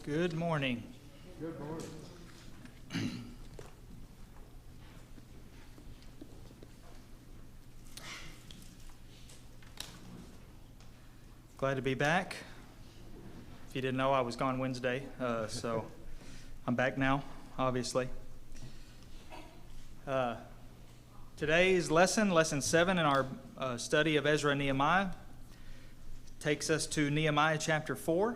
Good morning. Good morning. Glad to be back. If you didn't know, I was gone Wednesday, so I'm back now, obviously. Today's lesson 7 in our study of Ezra and Nehemiah, takes us to Nehemiah chapter 4.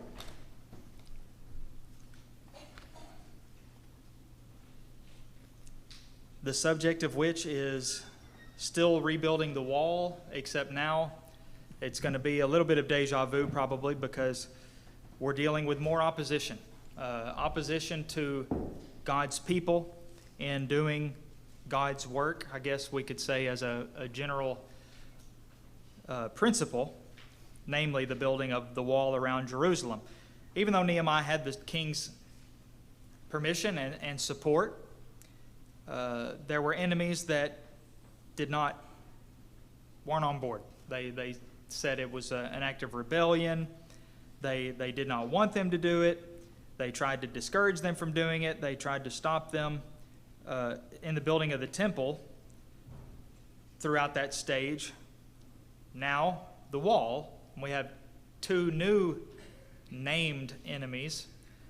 The subject of which is still rebuilding the wall, except now it's going to be a little bit of deja vu probably, because we're dealing with more opposition. Opposition to God's people in doing God's work, I guess we could say as a general principle, namely the building of the wall around Jerusalem. Even though Nehemiah had the king's permission and support, there were enemies that weren't on board. They said it was an act of rebellion. They did not want them to do it. They tried to discourage them from doing it. They tried to stop them in the building of the temple throughout that stage. Now, the wall, we have two new named enemies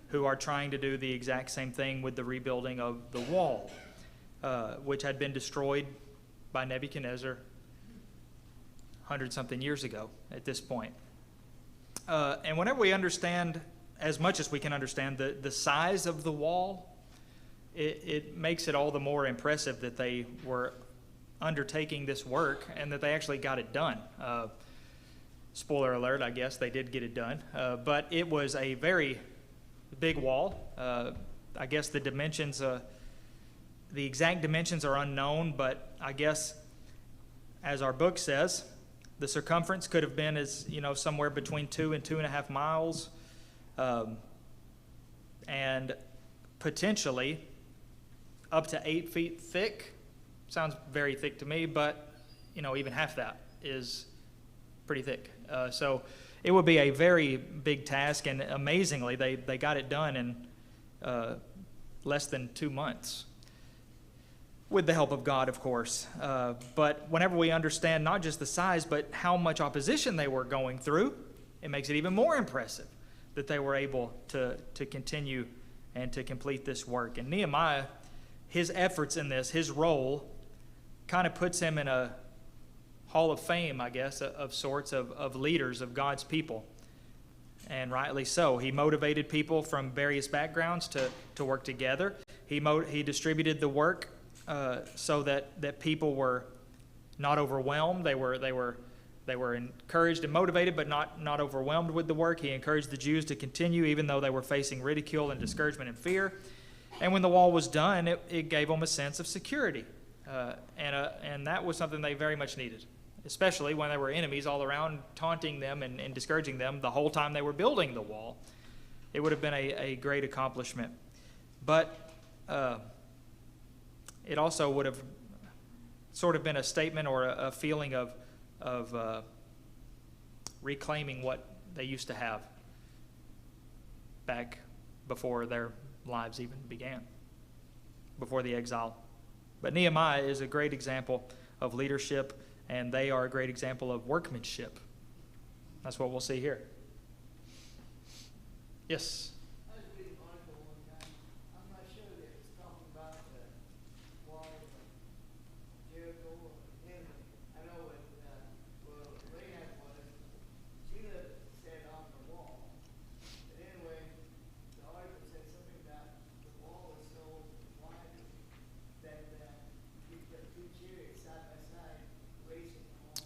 who are trying to do the exact same thing with the rebuilding of the wall, which had been destroyed by Nebuchadnezzar 100-something years ago at this point. And whenever we understand, as much as we can understand, the size of the wall, it makes it all the more impressive that they were undertaking this work and that they actually got it done. Spoiler alert, I guess, they did get it done. But it was a very big wall. I guess the exact dimensions are unknown, but I guess, as our book says, the circumference could have been somewhere between 2 and 2.5 miles, and potentially up to 8 feet thick. Sounds very thick to me, but even half that is pretty thick. So it would be a very big task, and amazingly, they got it done in less than 2 months. With the help of God, of course. But whenever we understand not just the size, but how much opposition they were going through, it makes it even more impressive that they were able to continue and to complete this work. And Nehemiah, his efforts in this, his role, kind of puts him in a hall of fame, I guess, of sorts, of leaders of God's people. And rightly so. He motivated people from various backgrounds to work together. He distributed the work so that people were not overwhelmed. They were encouraged and motivated, but not overwhelmed with the work. He encouraged the Jews to continue, even though they were facing ridicule and discouragement and fear. And when the wall was done, it gave them a sense of security, and that was something they very much needed, especially when there were enemies all around taunting them and discouraging them the whole time they were building the wall. It would have been a great accomplishment, but it also would have sort of been a statement or a feeling of reclaiming what they used to have back before their lives even began, before the exile. But Nehemiah is a great example of leadership, and they are a great example of workmanship. That's what we'll see here. Yes?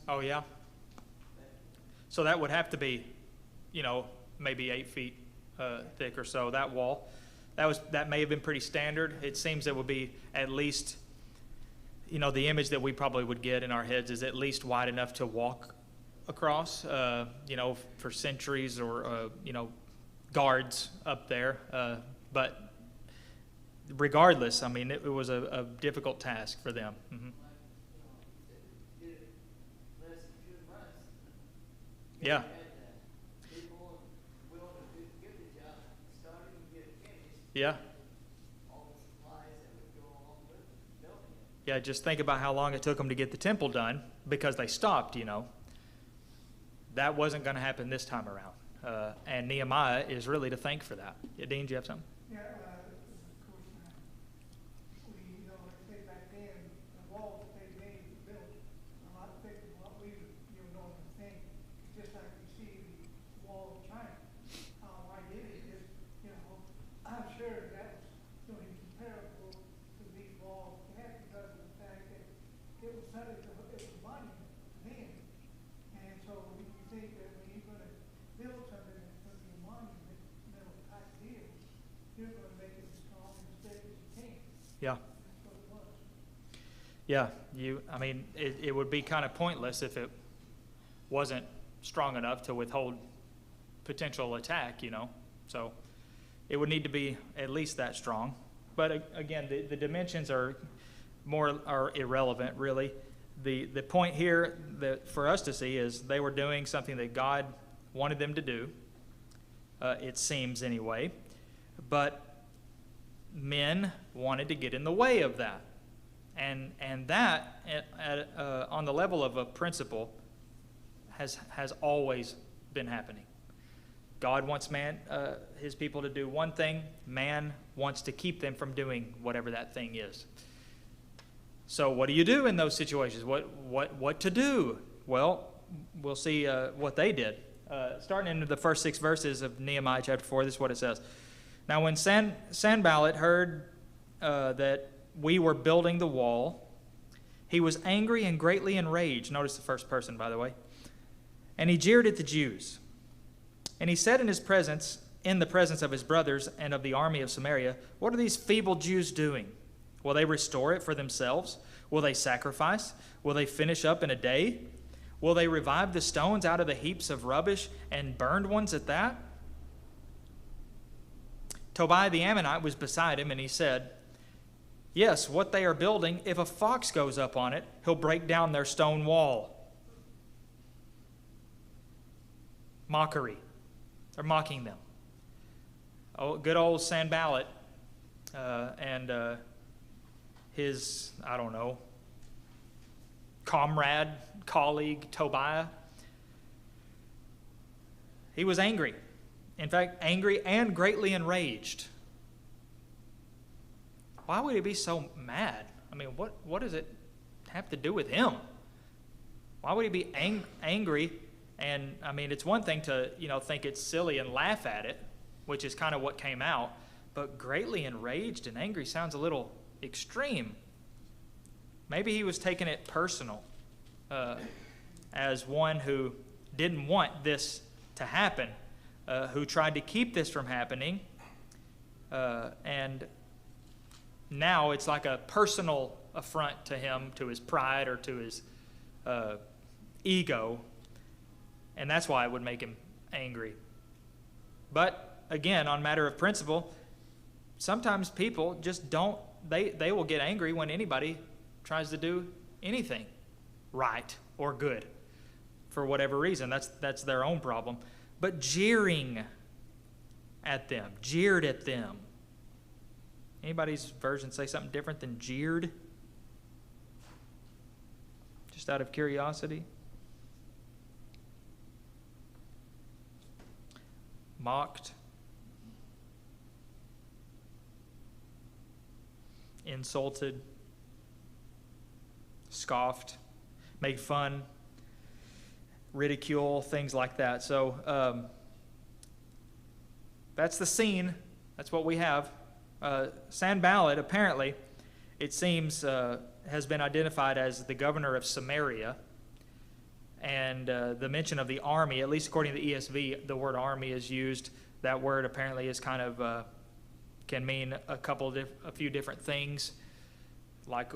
Oh, yeah? So that would have to be, maybe 8 feet thick or so, that wall. That may have been pretty standard. It seems it would be at least, the image that we probably would get in our heads is at least wide enough to walk across, for centuries or, guards up there. But regardless, it was a difficult task for them. Mm-hmm. Yeah. Yeah. all the supplies that would go along with building it. Yeah, just think about how long it took them to get the temple done because they stopped, That wasn't going to happen this time around. And Nehemiah is really to thank for that. Yeah, Dean, do you have something? Yeah, of course, we, like I say, back then, the walls that they made and built are a lot thicker than what we, normally think. Just like we see the wall of China. Why did it? Just, I'm sure that was, incomparable to these walls we had because of the fact that it was a monument to them. And so you think that when you're going to build something that's going to be a monument, type deal, you're going to make it as strong and as thick as you can. Yeah. That's what it was. Yeah, it would be kind of pointless if it wasn't strong enough to withhold potential attack, So it would need to be at least that strong. But again, the dimensions are irrelevant, really. The point here that for us to see is they were doing something that God wanted them to do, it seems anyway. But men wanted to get in the way of that. And that, on the level of a principle, has always been happening. God wants his people to do one thing. Man wants to keep them from doing whatever that thing is. So what do you do in those situations? What to do? Well, we'll see what they did. Starting into the first 6 verses of Nehemiah chapter 4, this is what it says. Now when Sanballat heard that we were building the wall, he was angry and greatly enraged. Notice the first person, by the way. And he jeered at the Jews. And he said in the presence of his brothers and of the army of Samaria, what are these feeble Jews doing? Will they restore it for themselves? Will they sacrifice? Will they finish up in a day? Will they revive the stones out of the heaps of rubbish and burned ones at that? Tobiah the Ammonite was beside him, and he said, yes, what they are building, if a fox goes up on it, he'll break down their stone wall. Mockery. They're mocking them. Oh, good old Sanballat and his, comrade, colleague, Tobiah. He was angry. In fact, angry and greatly enraged. Why would he be so mad? What does it have to do with him? Why would he be angry? And, it's one thing to, think it's silly and laugh at it, which is kind of what came out. But greatly enraged and angry sounds a little extreme. Maybe he was taking it personal as one who didn't want this to happen, who tried to keep this from happening. And now it's like a personal affront to him, to his pride or to his ego. And that's why it would make him angry. But again, on matter of principle, sometimes people just don't, they will get angry when anybody tries to do anything right or good for whatever reason. That's their own problem. But jeering at them, jeered at them. Anybody's version say something different than jeered? Just out of curiosity. Mocked. Insulted. Scoffed. Made fun. Ridicule. Things like that. So that's the scene. That's what we have. Sanballat, apparently, it seems, has been identified as the governor of Samaria. And the mention of the army, at least according to the ESV, the word army is used. That word apparently is kind of, can mean a few different things. Like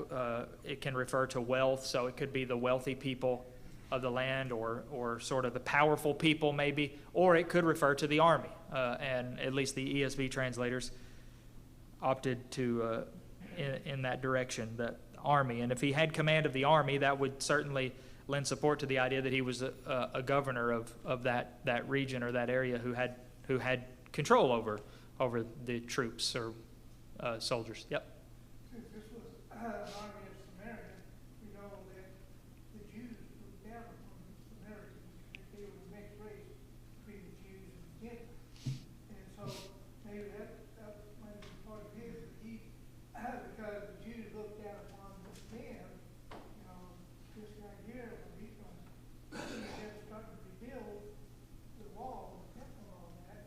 it can refer to wealth, so it could be the wealthy people of the land or sort of the powerful people maybe, or it could refer to the army. And at least the ESV translators opted to in that direction, the army. And if he had command of the army, that would certainly lend support to the idea that he was a governor of that region or that area who had control over over the troops or soldiers. Yep. Since this was an army of Samaritans, we know that the Jews looked down upon the Samaritans, that they were a mixed race between the Jews and the Gentiles. And so maybe that might be part of his, but because the Jews looked down upon this man, this guy here, when he's starting to rebuild the wall, the temple and all that,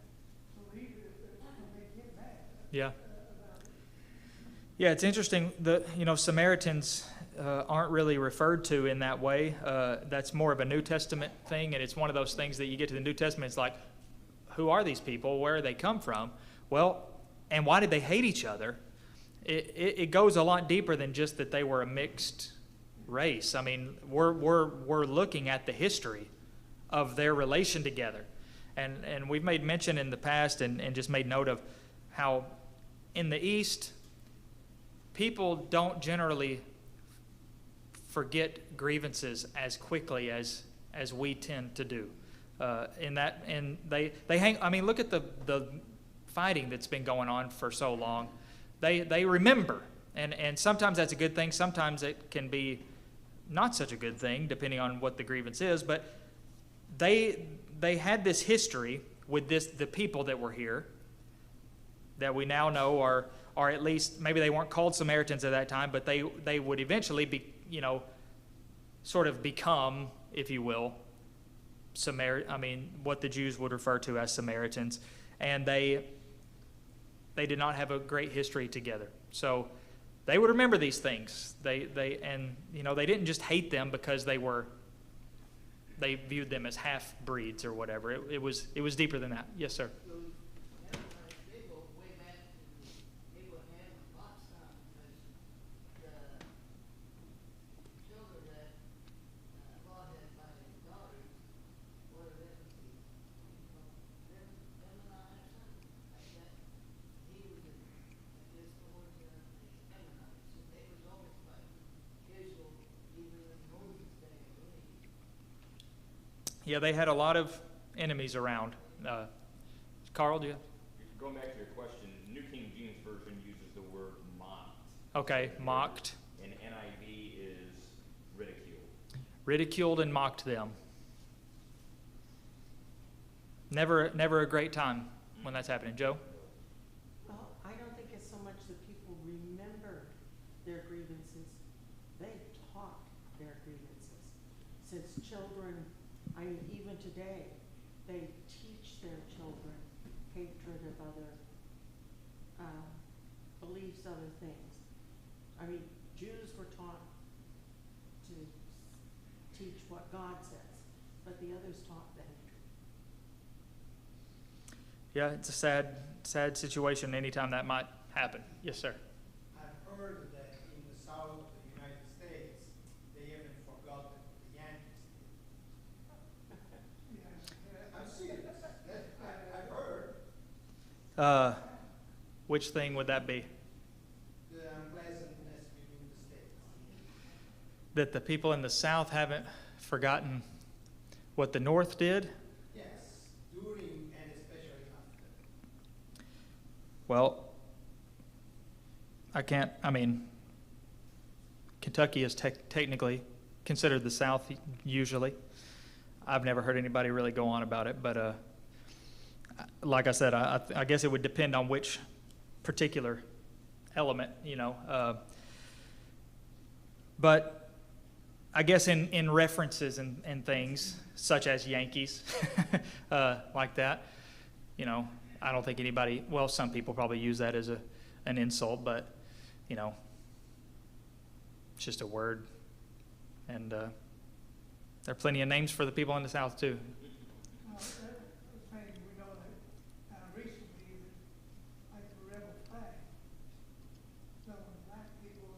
so even if they get mad. Yeah. Yeah, it's interesting. Samaritans aren't really referred to in that way. That's more of a New Testament thing, and it's one of those things that you get to the New Testament, it's like, who are these people? Where do they come from? Well, and why did they hate each other? It goes a lot deeper than just that they were a mixed race. I mean, we're looking at the history of their relation together, and we've made mention in the past and just made note of how in the East, people don't generally forget grievances as quickly as we tend to do. And they hang. I mean, look at the fighting that's been going on for so long. They remember, and sometimes that's a good thing. Sometimes it can be not such a good thing, depending on what the grievance is. But they had this history with the people that were here that we now know are at least, maybe they weren't called Samaritans at that time, but they would eventually be, sort of become, if you will, what the Jews would refer to as Samaritans. And they did not have a great history together. So they would remember these things. They didn't just hate them because they viewed them as half-breeds or whatever. It was deeper than that. Yes, sir. Yeah, they had a lot of enemies around. Carl, do you? Going back to your question, New King James Version uses the word mocked. Okay, mocked. And NIV is ridiculed. Ridiculed and mocked them. Never a great time when that's happening. Joe? Well, I don't think it's so much that people remember their grievances. They taught their grievances. Since children, even today, they teach their children hatred of other beliefs, other things. I mean, Jews were taught to teach what God says, but the others taught the hatred. Yeah, it's a sad situation anytime that might happen. Yes, sir. I've heard that in the south of the United States, they even forgot the Yankees. I'm serious. I've heard. Which thing would that be? The unpleasantness between the states. That the people in the South haven't forgotten what the North did? Yes, during and especially after. Well, Kentucky is technically considered the South usually. I've never heard anybody really go on about it, but like I said, I guess it would depend on which particular element, but I guess in references and things such as Yankees, like that, I don't think anybody, well, some people probably use that as an insult, but, it's just a word. And there are plenty of names for the people in the South, too. Well, the thing we know that recently, like the rebel flag, some black people,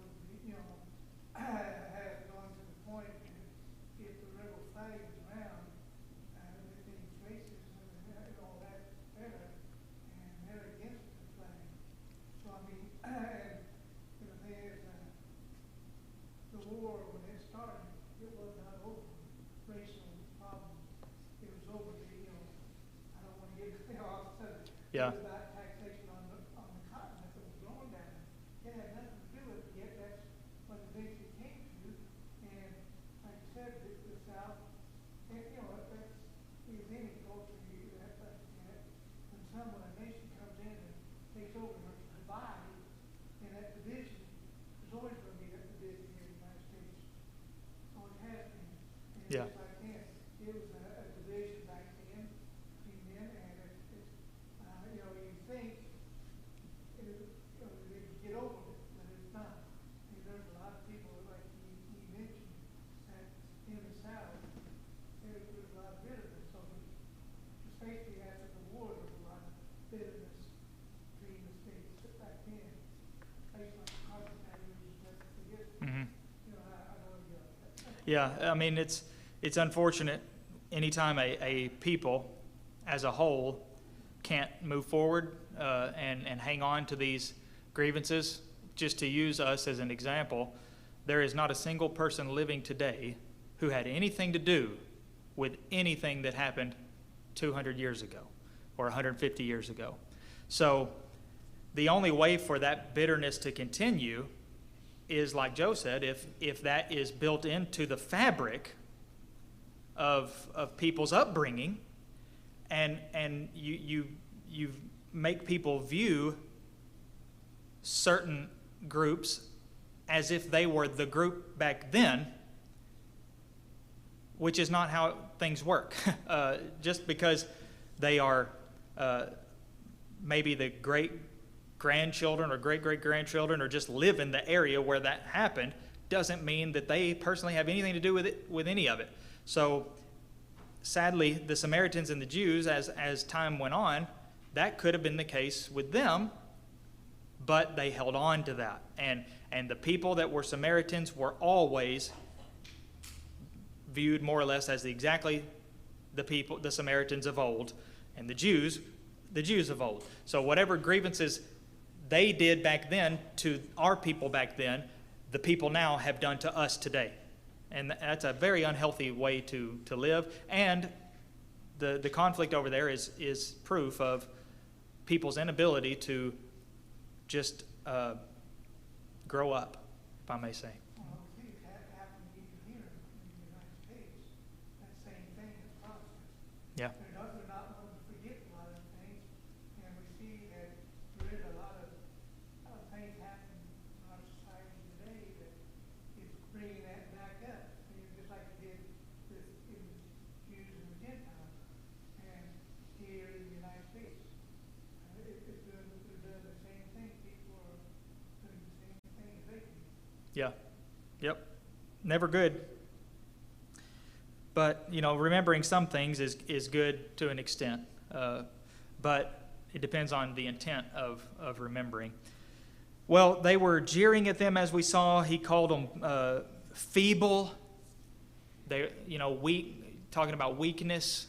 have gone to the point that if the rebel flag is around, they think it's racism and all that better, and they're against the flag. So I mean, and the thing is, the war when it started, it was not over racial problems. It Yeah, I mean, it's unfortunate anytime a people as a whole can't move forward and hang on to these grievances. Just to use us as an example, there is not a single person living today who had anything to do with anything that happened 200 years ago or 150 years ago. So the only way for that bitterness to continue is, like Joe said, if that is built into the fabric of people's upbringing, and you make people view certain groups as if they were the group back then, which is not how things work. Just because they are maybe the great-grandchildren or great-great-grandchildren or just live in the area where that happened doesn't mean that they personally have anything to do with any of it. So sadly, the Samaritans and the Jews, as time went on, that could have been the case with them, but they held on to that. And the people that were Samaritans were always viewed more or less as exactly the Samaritans of old, and the Jews of old. So whatever grievances they did back then to our people back then, the people now have done to us today. And that's a very unhealthy way to live. And the conflict over there is proof of people's inability to just grow up, if I may say. Well, we see it happen even here in the United States. That same thing is Protestants. Yeah. They're not wanting to forget a lot of things, and we see that there is a lot of things happening in our society today that is bringing that back up. You know, just like it did with in the Jews and the Gentiles, and here in the United States. They're doing the same thing. People are doing the same thing as they do. Yeah. Yep. Never good. But, remembering some things is good to an extent. But it depends on the intent of remembering. Well, they were jeering at them, as we saw. He called them feeble. They, weak, talking about weakness.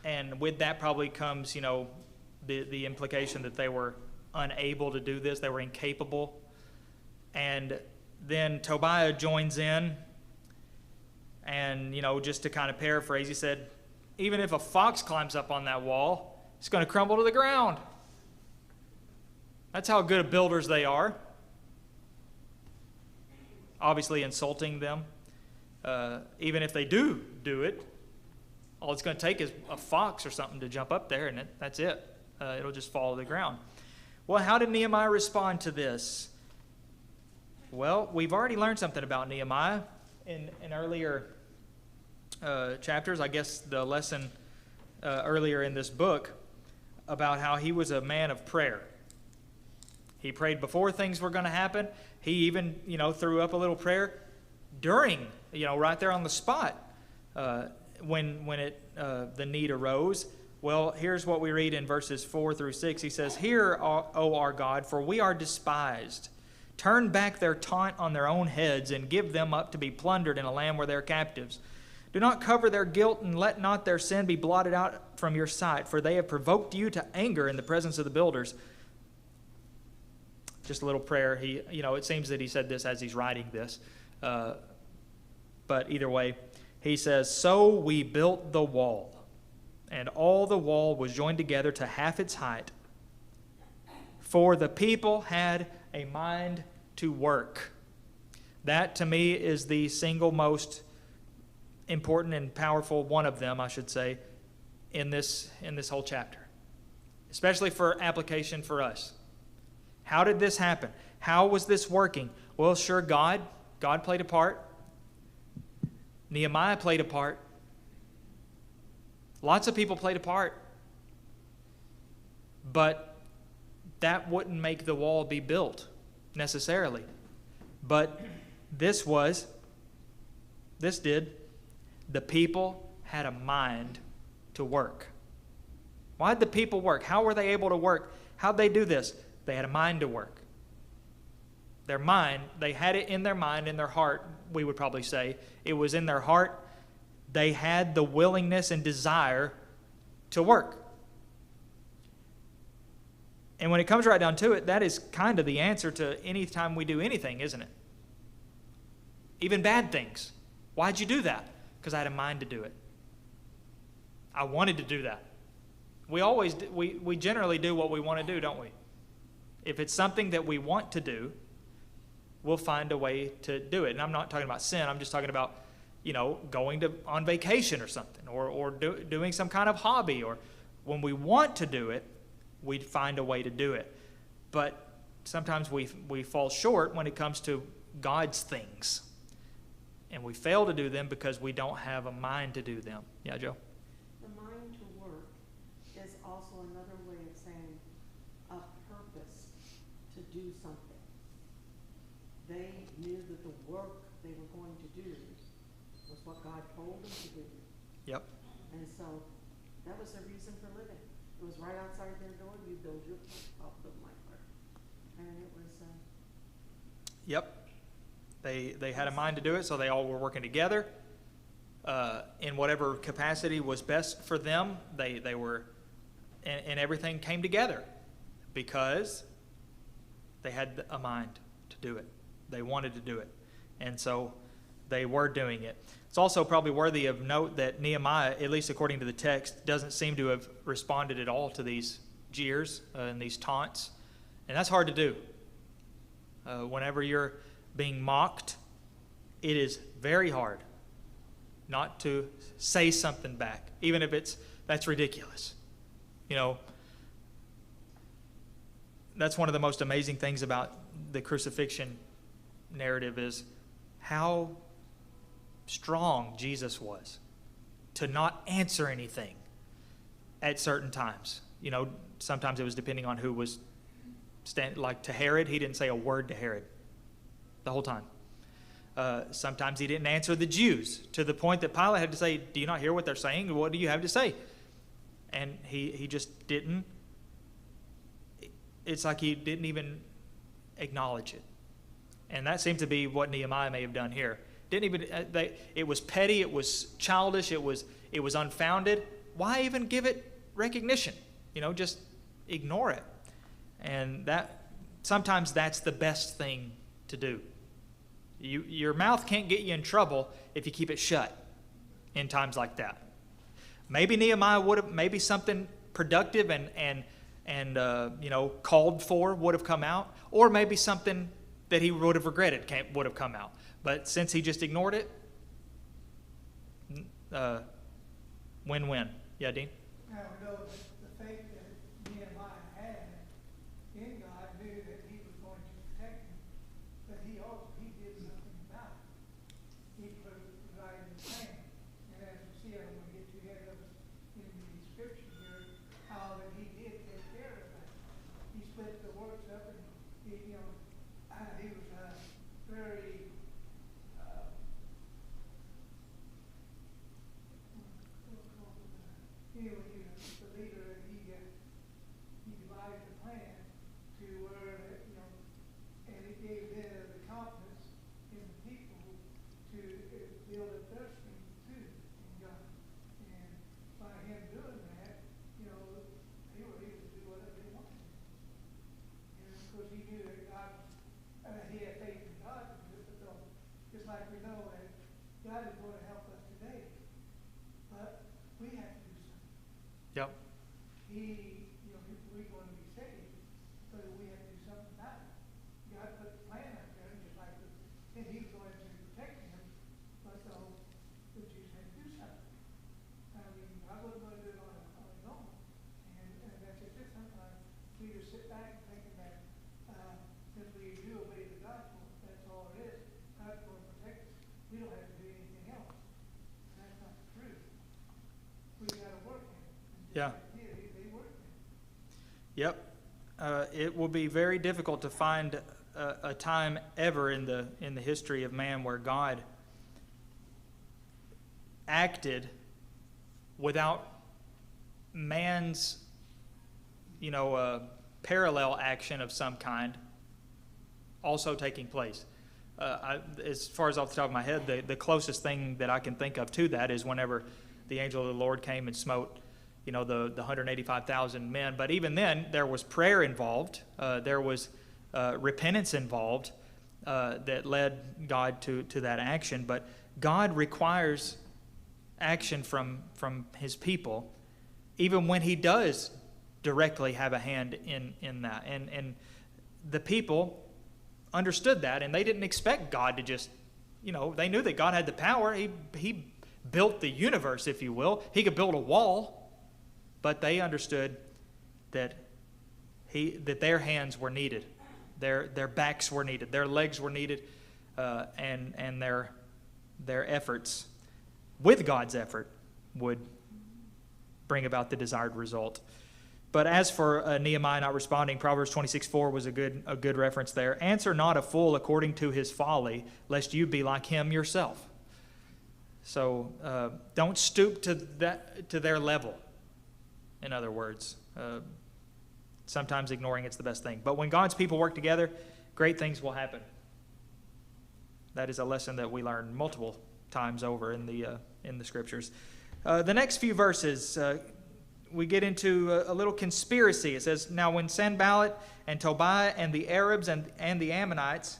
And with that probably comes, the implication that they were unable to do this. They were incapable. And then Tobiah joins in. And, just to kind of paraphrase, he said, even if a fox climbs up on that wall, it's going to crumble to the ground. That's how good of builders they are. Obviously insulting them. Even if they do it, all it's going to take is a fox or something to jump up there, and that's it. It'll just fall to the ground. Well, how did Nehemiah respond to this? Well, we've already learned something about Nehemiah in earlier chapters. I guess the lesson earlier in this book about how he was a man of prayer. He prayed before things were going to happen. He even, threw up a little prayer during, right there on the spot when the need arose. Well, here's what we read in verses 4 through 6. He says, "Hear, O our God, for we are despised. Turn back their taunt on their own heads and give them up to be plundered in a land where they are captives. Do not cover their guilt and let not their sin be blotted out from your sight, for they have provoked you to anger in the presence of the builders." Just a little prayer. It seems that he said this as he's writing this. But either way, he says, "So we built the wall, and all the wall was joined together to half its height. For the people had a mind to work." That, to me, is the single most important and powerful one of them, I should say, in this whole chapter, especially for application for us. How did this happen? How was this working? Well, sure, God played a part. Nehemiah played a part. Lots of people played a part. But that wouldn't make the wall be built necessarily. But this did. The people had a mind to work. Why did the people work? How were they able to work? How'd they do this? They had a mind to work. Their mind, they had it in their mind, in their heart, we would probably say. It was in their heart. They had the willingness and desire to work. And when it comes right down to it, that is kind of the answer to any time we do anything, isn't it? Even bad things. Why'd you do that? Because I had a mind to do it. I wanted to do that. We generally do what we want to do, don't we? If it's something that we want to do, we'll find a way to do it. And I'm not talking about sin. I'm just talking about, going on vacation or something, or doing some kind of hobby. Or when we want to do it, we find a way to do it. But sometimes we fall short when it comes to God's things. And we fail to do them because we don't have a mind to do them. Yeah, Joe? The mind to work is also another way of saying a purpose to do something. They knew that the work they were going to do was what God told them to do. Yep. And so that was their reason for living. It was right outside their door. You build your part, I'll build my part. And it was... Yep. They had a mind to do it, so they all were working together in whatever capacity was best for them. They were, and everything came together because they had a mind to do it. They wanted to do it, and so they were doing it. It's also probably worthy of note that Nehemiah, at least according to the text, doesn't seem to have responded at all to these jeers and these taunts, and that's hard to do. Whenever you're being mocked, it is very hard not to say something back, even if that's ridiculous. That's one of the most amazing things about the crucifixion narrative is how strong Jesus was to not answer anything at certain times. Sometimes it was depending on who was like to Herod. He didn't say a word to Herod the whole time. Sometimes he didn't answer the Jews to the point that Pilate had to say, do you not hear what they're saying? What do you have to say? And he just didn't. It's like he didn't even acknowledge it. And that seems to be what Nehemiah may have done here. Didn't even. It was petty. It was childish. It was unfounded. Why even give it recognition? Just ignore it. And sometimes that's the best thing to do. Your mouth can't get you in trouble if you keep it shut in times like that. Maybe Nehemiah would have, maybe something productive and called for would have come out, or maybe something that he would have regretted would have come out. But since he just ignored it, win-win. Yeah, Dean? Now, we know that the faith that Nehemiah had in God, knew that he was going to protect him, but he did something about it. He put it right in his hand. And as we see, I don't want to get too ahead of us in the scripture here, how that he did take care of that. He split the works up, and he was very anyway, he was the leader, and he devised a plan to where, and it gave the confidence in the people to build up their strength too in God. And by him doing that, they were able to do whatever they wanted. And of course, he knew that God, he had faith in God to do it, but though, just like we know that God is going to help us today, but we have to do something. Yep. We're going to be saved, but we have to do something about it. God put the plan out there, just like and he was going to protect him, but the Jews had to do something. I wasn't going to do it on his own. And that's just something we just sit back and think that since we do obey the gospel, that's all it is. God's going to protect us. We don't have to do anything else. That's not the truth. We got to work in it. Yeah. They work in it. Yep. It will be very difficult to find a time ever in the history of man where God acted without man's, parallel action of some kind also taking place. As far as off the top of my head, the closest thing that I can think of to that is whenever the angel of the Lord came and smote, the 185,000 men. But even then, there was prayer involved. There was repentance involved that led God to that action. But God requires action from his people, even when he does directly have a hand in that. And the people understood that, and they didn't expect God to just, they knew that God had the power. He built the universe, if you will. He could build a wall, but they understood that their hands were needed, their backs were needed, their legs were needed, and their efforts, with God's effort, would bring about the desired result. But as for Nehemiah not responding, Proverbs 26:4 was a good reference there. Answer not a fool according to his folly, lest you be like him yourself. So don't stoop to their level. In other words, sometimes ignoring it's the best thing. But when God's people work together, great things will happen. That is a lesson that we learn multiple times over in the scriptures. The next few verses, we get into a little conspiracy. It says, now when Sanballat and Tobiah and the Arabs and the Ammonites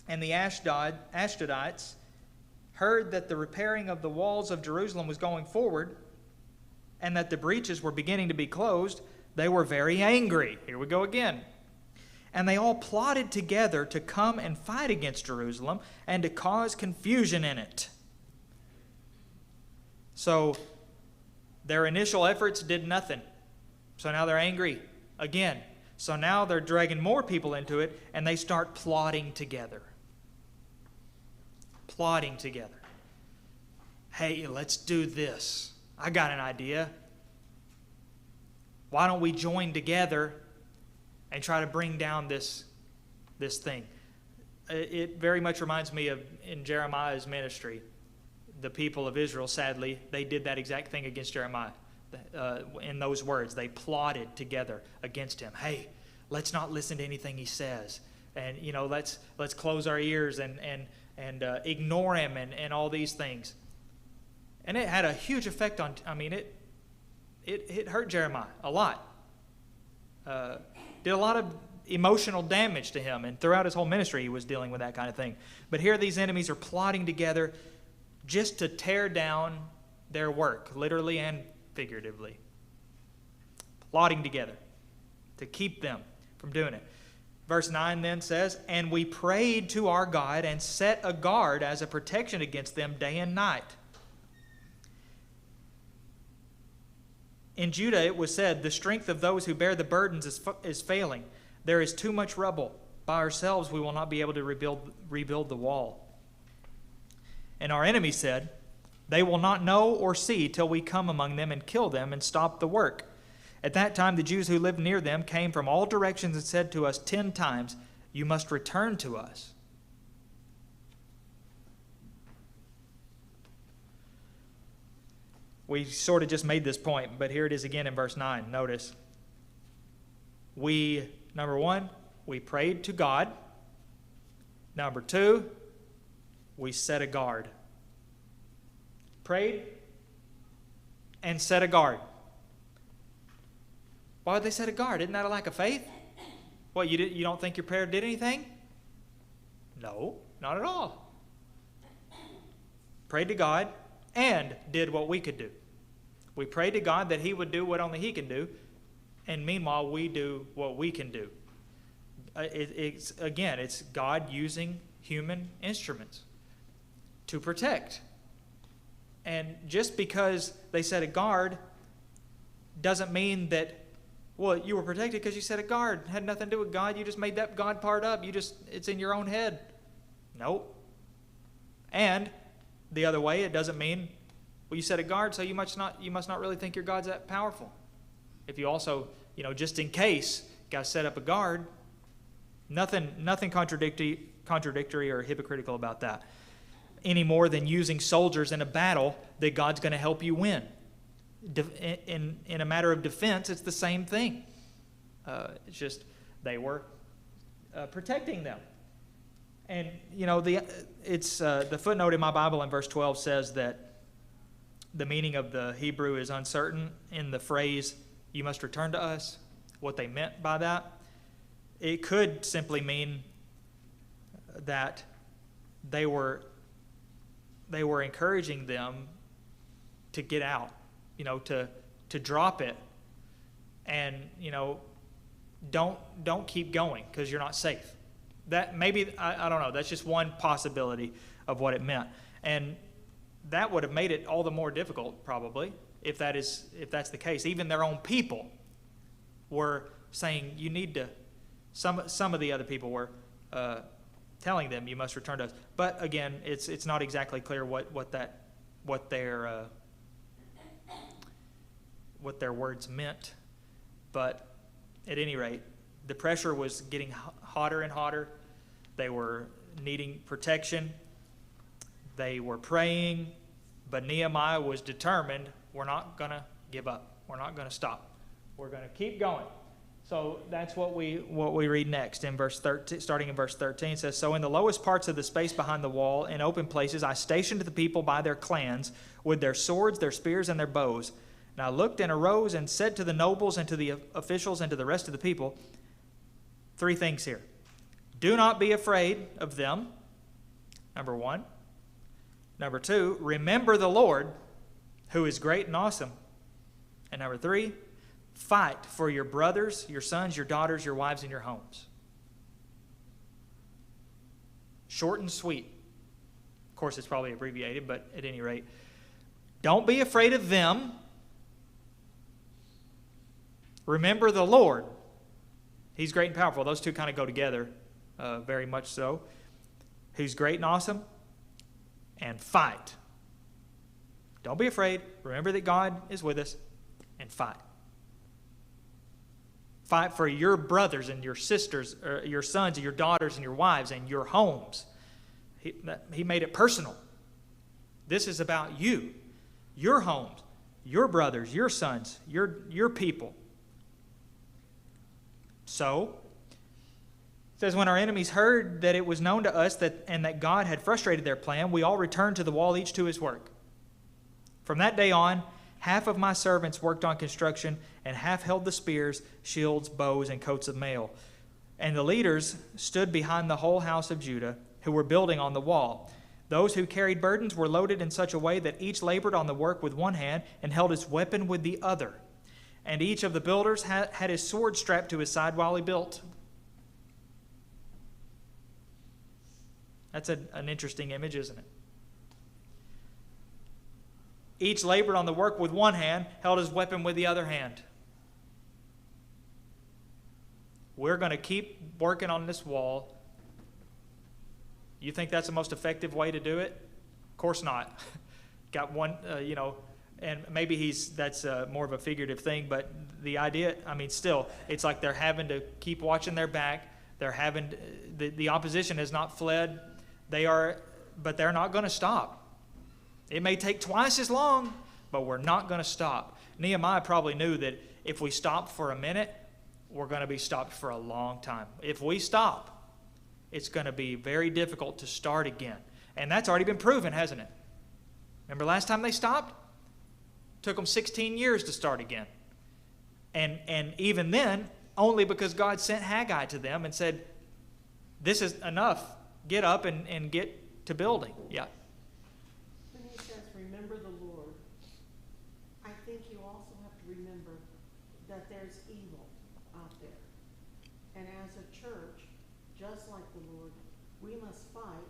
and the Ashdodites heard that the repairing of the walls of Jerusalem was going forward and that the breaches were beginning to be closed, they were very angry. Here we go again. And they all plotted together to come and fight against Jerusalem and to cause confusion in it. So their initial efforts did nothing. So now they're angry again. So now they're dragging more people into it, and they start plotting together. Plotting together. Hey, let's do this. I got an idea. Why don't we join together and try to bring down this thing? It very much reminds me of in Jeremiah's ministry. The people of Israel, sadly, they did that exact thing against Jeremiah. In those words, they plotted together against him. Hey, let's not listen to anything he says, and let's close our ears and ignore him and all these things. And it had a huge effect on. It hurt Jeremiah a lot. Did a lot of emotional damage to him, and throughout his whole ministry, he was dealing with that kind of thing. But here, these enemies are plotting together just to tear down their work, literally and figuratively. Plotting together to keep them from doing it. Verse 9 then says, and we prayed to our God and set a guard as a protection against them day and night. In Judah it was said, the strength of those who bear the burdens is failing. There is too much rubble. By ourselves we will not be able to rebuild the wall. And our enemies said, they will not know or see till we come among them and kill them and stop the work. At that time the Jews who lived near them came from all directions and said to us 10 times, you must return to us. We sort of just made this point, but here it is again in verse 9. Notice. Number 1, we prayed to God. Number 2, we set a guard. Prayed and set a guard. Why would they set a guard? Isn't that a lack of faith? What, you don't think your prayer did anything? No, not at all. Prayed to God and did what we could do. We prayed to God that he would do what only he can do, and meanwhile we do what we can do. It's God using human instruments to protect. And just because they set a guard doesn't mean that, well, you were protected because you set a guard. It had nothing to do with God. You just made that God part up. It's in your own head. Nope. And the other way, it doesn't mean, well, you set a guard, so you must not really think your God's that powerful. If you also, just in case, got to set up a guard, nothing contradictory or hypocritical about that. Any more than using soldiers in a battle that God's going to help you win. In a matter of defense, it's the same thing. It's just they were protecting them. And, the footnote in my Bible in verse 12 says that the meaning of the Hebrew is uncertain in the phrase, "You must return to us," what they meant by that. It could simply mean that they were encouraging them to get out, to drop it, and don't keep going because you're not safe. That maybe I don't know. That's just one possibility of what it meant, and that would have made it all the more difficult, probably, if that's the case. Even their own people were saying, "You need to." Some of the other people were telling them, "You must return to us." But again, it's not exactly clear what their words meant. But at any rate, the pressure was getting hotter and hotter. They were needing protection. They were praying, but Nehemiah was determined, we're not going to give up. We're not going to stop. We're going to keep going. So that's what we read next in verse 13, starting in verse 13. It says, "So in the lowest parts of the space behind the wall, in open places, I stationed the people by their clans, with their swords, their spears, and their bows. And I looked and arose and said to the nobles and to the officials and to the rest of the people," three things here. "Do not be afraid of them," number one. Number two, "remember the Lord, who is great and awesome." And number three, "fight for your brothers, your sons, your daughters, your wives, and your homes." Short and sweet. Of course, it's probably abbreviated, but at any rate, don't be afraid of them. Remember the Lord. He's great and powerful. Those two kind of go together, very much so. Who's great and awesome. And fight. Don't be afraid. Remember that God is with us. And fight. Fight for your brothers and your sisters, or your sons and your daughters and your wives and your homes. He made it personal. This is about you, your homes, your brothers, your sons, your people. So, it says, "When our enemies heard that it was known to us that God had frustrated their plan, we all returned to the wall, each to his work. From that day on, half of my servants worked on construction, and half held the spears, shields, bows, and coats of mail. And the leaders stood behind the whole house of Judah, who were building on the wall. Those who carried burdens were loaded in such a way that each labored on the work with one hand and held his weapon with the other. And each of the builders had his sword strapped to his side while he built." That's an interesting image, isn't it? Each labored on the work with one hand, held his weapon with the other hand. We're going to keep working on this wall. You think that's the most effective way to do it? Of course not. Got one, and maybe that's more of a figurative thing, but the idea, still, it's like they're having to keep watching their back. They're having, the opposition has not fled. But they're not going to stop. It may take twice as long, but we're not going to stop. Nehemiah probably knew that if we stop for a minute, we're going to be stopped for a long time. If we stop, it's going to be very difficult to start again. And that's already been proven, hasn't it? Remember last time they stopped? It took them 16 years to start again. And even then, only because God sent Haggai to them and said, "This is enough. Get up and get to building." Yeah. When he says, "remember the Lord," I think you also have to remember that there's evil out there. And as a church, just like the Lord, we must fight,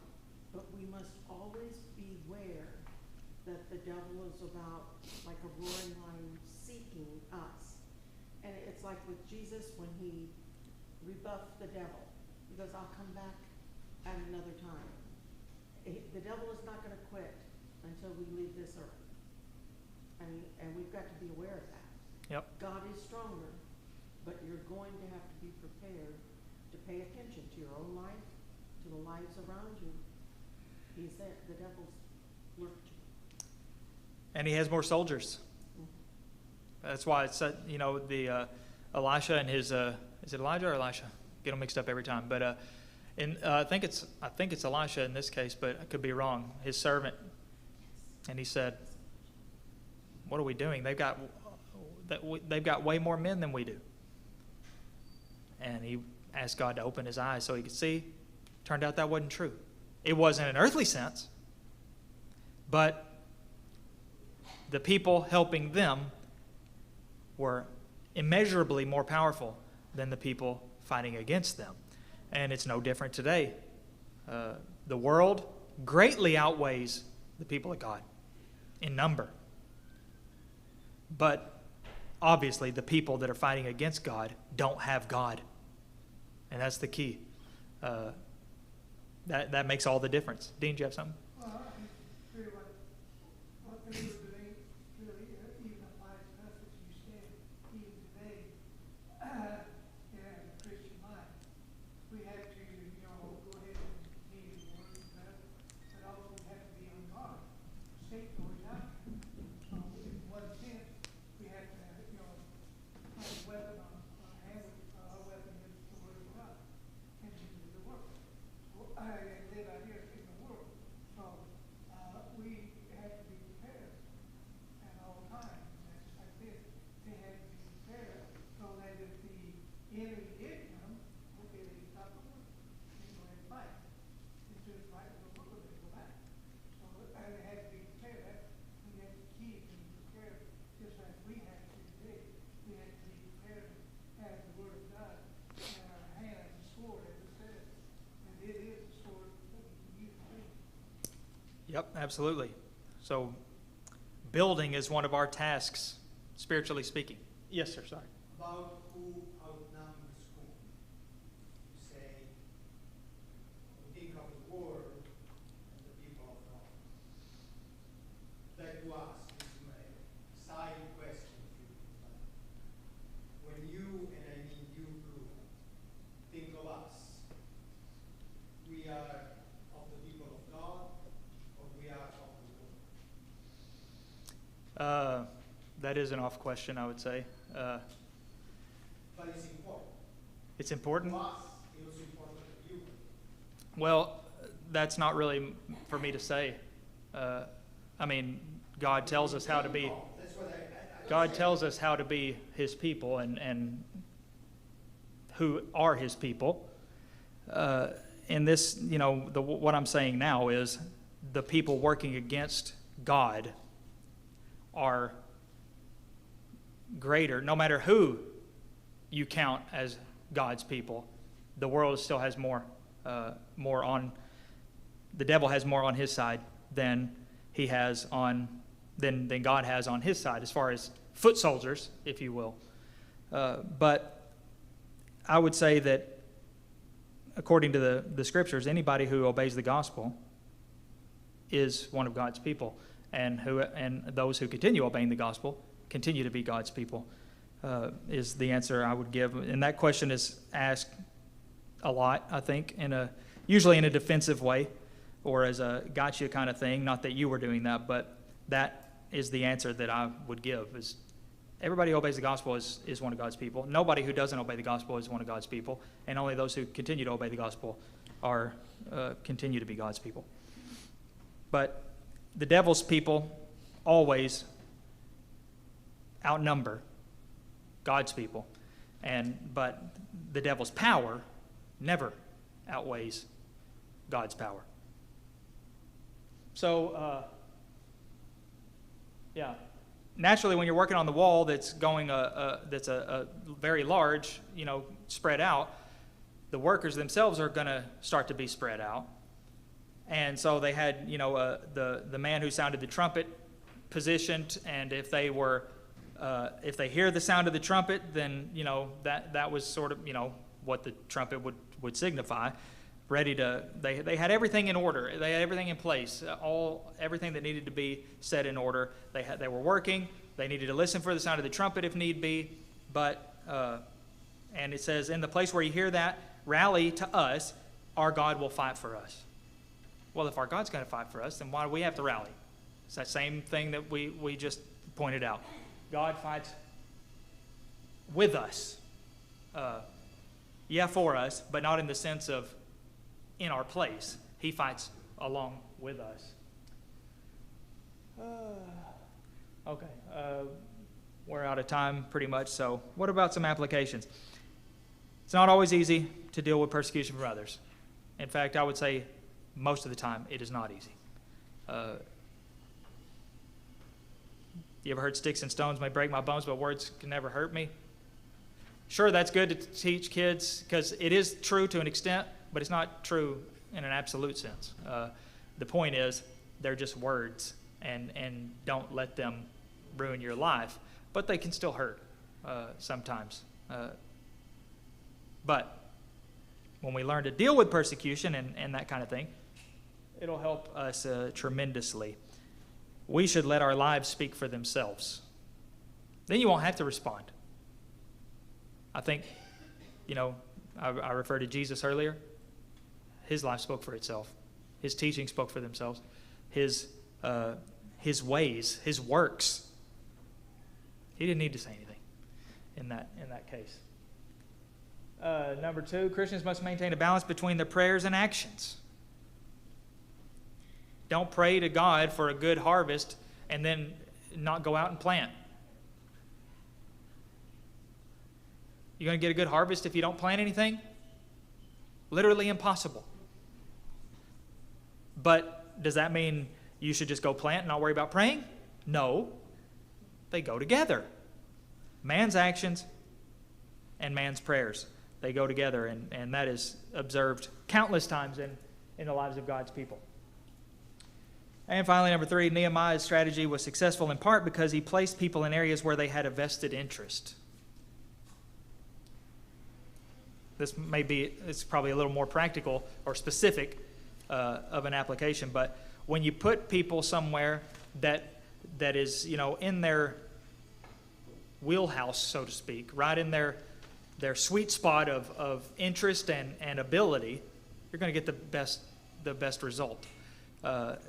but we must always beware that the devil is about like a roaring lion seeking us. And it's like with Jesus when he rebuffed the devil. He goes, "I'll come back at another time." The devil is not going to quit until we leave this earth. And we've got to be aware of that. Yep. God is stronger, but you're going to have to be prepared to pay attention to your own life, to the lives around you. He's there. The devil's lurked you. And he has more soldiers. That's why it's, Elisha and his, is it Elijah or Elisha? get them mixed up every time. But I think it's Elisha in this case, but I could be wrong. His servant, and he said, "What are we doing? They've got way more men than we do." And he asked God to open his eyes so he could see. Turned out that wasn't true. It was in an earthly sense, but the people helping them were immeasurably more powerful than the people fighting against them. And it's no different today. The world greatly outweighs the people of God in number. But obviously the people that are fighting against God don't have God. And that's the key. That makes all the difference. Dean, do you have something? Well, I think really what they were doing really even applies to us, as you said, even today, in a Christian life. We have to, go ahead and continue the word of God, but also we have to be on guard. Satan always out there. So in one sense, we have to, have a weapon on our hand. Our weapon is the word of God, and Jesus is the word. And live out here in the world. So we have to be prepared at all times. That's like this. They have to be prepared so that if the enemy did come, okay, they can stop the work. They can go ahead and fight. It's just right with the book of it, go back. So they have to be prepared. We have to keep being prepared, just like we have to today. We have to be prepared to have the word of God in our hand as a sword, as it says. And it is a sword that we can use. Yep, absolutely. So building is one of our tasks, spiritually speaking. Yes, sir, sorry. About who outnumbers whom. You say, we think of the world and the people of God. That to us is a side question to you. When you, and I mean you, Blue, think of us, we are of the people of God, or we are of the world? That is an off question, I would say. But it's important. It's important. To us, it was important to you. Well, that's not really for me to say. I mean, God tells us how to be. That's what I God say. tells us how to be his people and who are his people. In this, what I'm saying now is the people working against God are greater. No matter who you count as God's people, the world still has more on, the devil has more on his side than he has on, than God has on his side, as far as foot soldiers, if you will. But I would say that according to the scriptures, anybody who obeys the gospel is one of God's people, and those who continue obeying the gospel continue to be God's people, is the answer I would give. And that question is asked a lot, I think, usually in a defensive way or as a gotcha kind of thing. Not that you were doing that, but that is the answer that I would give. Is everybody who obeys the gospel is one of God's people. Nobody who doesn't obey the gospel is one of God's people, and only those who continue to obey the gospel continue to be God's people. But the devil's people always outnumber God's people, but the devil's power never outweighs God's power. So, naturally, when you're working on the wall that's going that's a very large, spread out, the workers themselves are going to start to be spread out. And so they had, the man who sounded the trumpet positioned, and if they hear the sound of the trumpet, then that was sort of what the trumpet would signify. They had everything in order. They had everything in place. Everything that needed to be set in order. They were working. They needed to listen for the sound of the trumpet if need be. But and it says, in the place where you hear that, rally to us. Our God will fight for us. Well, if our God's going to fight for us, then why do we have to rally? It's that same thing that we just pointed out. God fights with us. Yeah, for us, but not in the sense of in our place. He fights along with us. Okay, we're out of time pretty much, so what about some applications? It's not always easy to deal with persecution from others. In fact, I would say most of the time it is not easy. You ever heard sticks and stones may break my bones, but words can never hurt me? Sure, that's good to teach kids because it is true to an extent, but it's not true in an absolute sense. The point is they're just words, and don't let them ruin your life, but they can still hurt sometimes. But when we learn to deal with persecution and that kind of thing, it'll help us tremendously. We should let our lives speak for themselves. Then you won't have to respond. I think, I referred to Jesus earlier. His life spoke for itself. His teaching spoke for themselves. His ways, his works. He didn't need to say anything in that case. Number 2, Christians must maintain a balance between their prayers and actions. Don't pray to God for a good harvest and then not go out and plant. You're going to get a good harvest if you don't plant anything? Literally impossible. But does that mean you should just go plant and not worry about praying? No. They go together. Man's actions and man's prayers. They go together, and that is observed countless times in the lives of God's people. And finally, number 3, Nehemiah's strategy was successful in part because he placed people in areas where they had a vested interest. It's probably a little more practical or specific of an application, but when you put people somewhere that is, in their wheelhouse, so to speak, right in their sweet spot of interest and ability, you're going to get the best result.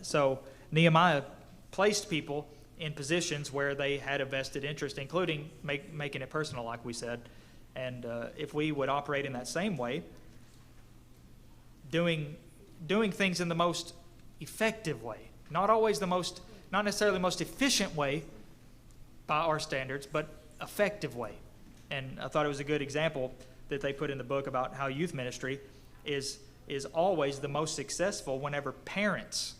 So Nehemiah placed people in positions where they had a vested interest, including making it personal, like we said. And if we would operate in that same way, doing things in the most effective way, not necessarily the most efficient way by our standards, but effective way. And I thought it was a good example that they put in the book about how youth ministry is always the most successful whenever parents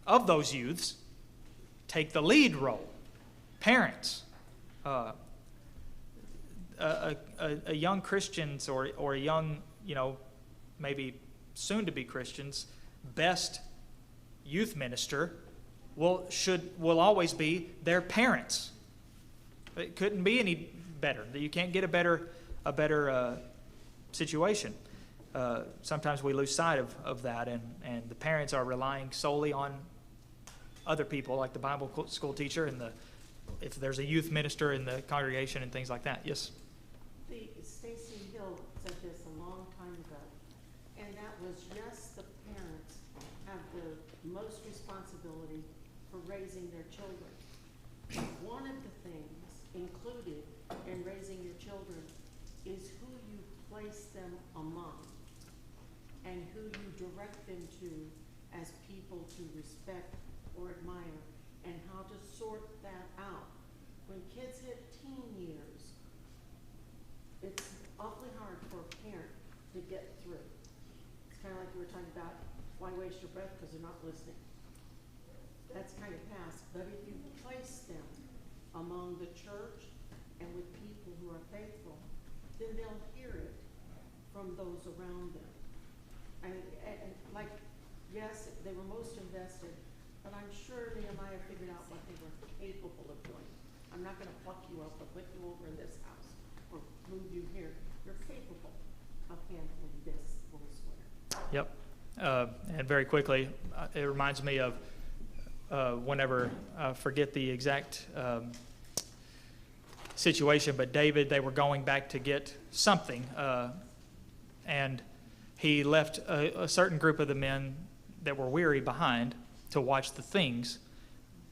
of those youths take the lead role. Parents. A young Christian's or a young, maybe soon-to-be Christian's best youth minister will always be their parents. It couldn't be any better. You can't get a better situation. Sometimes we lose sight of that, and the parents are relying solely on other people, like the Bible school teacher and if there's a youth minister in the congregation and things like that. Yes? Stacy Hill said this a long time ago, and that was, yes, the parents have the most responsibility for raising their children. One of the things included in raising your children is who you place them among and who you direct them to as people to respect or admire, and how to sort that out. When kids hit teen years, it's awfully hard for a parent to get through. It's kind of like we were talking about, why waste your breath because they're not listening. That's kind of past, but if you place them among the church and with people who are faithful, then they'll hear it from those around them. And like, yes, they were most invested, but I'm sure Nehemiah figured out what they were capable of doing. I'm not going to pluck you up or put you over in this house or move you here. You're capable of handling this, we'll swear. Yep. And very quickly, it reminds me of whenever, I forget the exact situation, but David, they were going back to get something, and he left a certain group of the men that were weary behind to watch the things,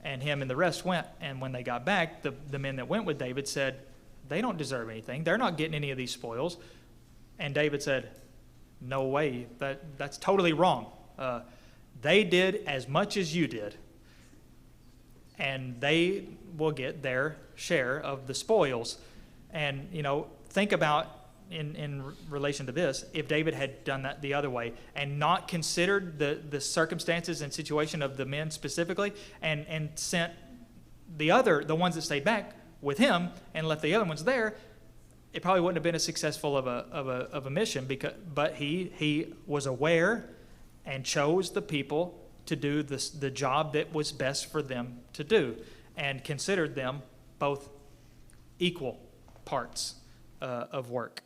and him and the rest went. And when they got back, the men that went with David said, they don't deserve anything. They're not getting any of these spoils. And David said, no way, that's totally wrong. They did as much as you did, and they will get their share of the spoils. And, think about in relation to this, if David had done that the other way and not considered the circumstances and situation of the men specifically, and sent the ones that stayed back with him and left the other ones there, it probably wouldn't have been as successful of a mission. But he was aware and chose the people to do the job that was best for them to do, and considered them both equal parts of work.